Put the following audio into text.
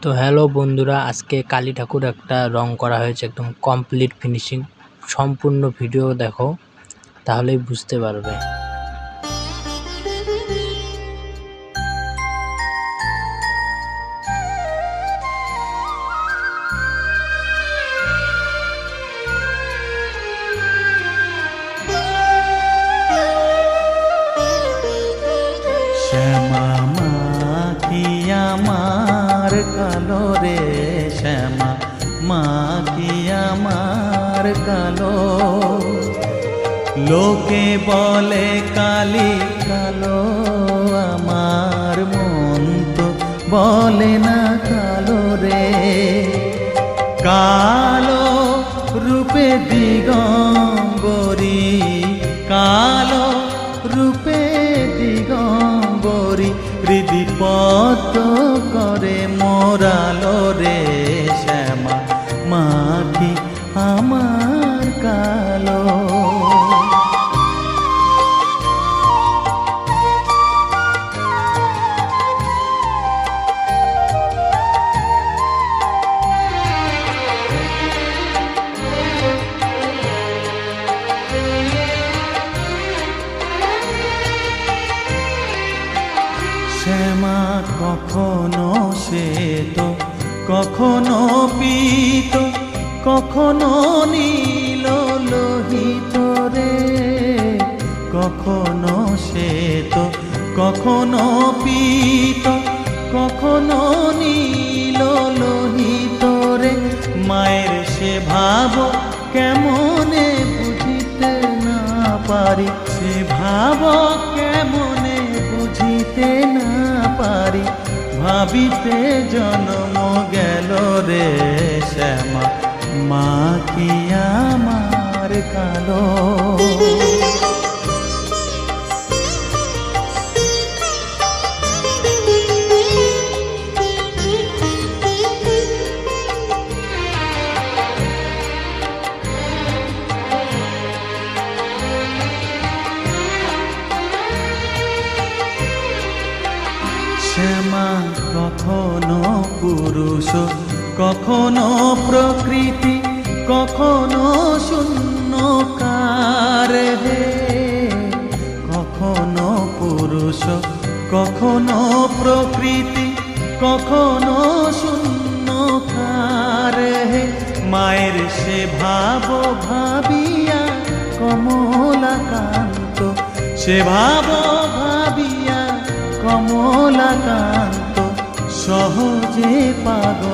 তো হ্যালো বন্ধুরা, আজকে কালী ঠাকুর একটা রং করা হয়েছে, একদম কমপ্লিট ফিনিশিং। সম্পূর্ণ ভিডিও দেখো, তাহলেই বুঝতে পারবে। শ্যামা মা কি আমার কালো রে, শ্যামা মা কি আমার কালো। লোকে বলে কালী কালো, আমার মন তো বলে না কালো রে। কালো রূপে দিগম্বরী, কালো রূপে দিগম্বরী, হৃদি পদ্ম করে মোরালো রে। শ্যামা মা কি আমার কালো। শ্যামা কখনো শ্বেত, কখনো পীত, কখনো নীল লোহিত রে। কখনো শ্বেত, কখনো পীত, কখনো নীল লোহিত রে। মায়ের সে ভাব কেমনে বুঝিতে না পারি, সে ভাব কেমনে বুঝিতে না পারি, ভাবিতে জন্ম গেল রে। শ্যামা মা কি আমার কালো। শ্যামা কখনো পুরুষ, কখনো প্রকৃতি, কখনো শূন্যকার হে। কখনো পুরুষ, কখনো প্রকৃতি, কখনো শূন্যকার হে। মায়ের সে ভাব ভাবিয়া কমলাকান্ত, সে ভাব ভাবিয়া কমলাকান্ত সহজে পাগল।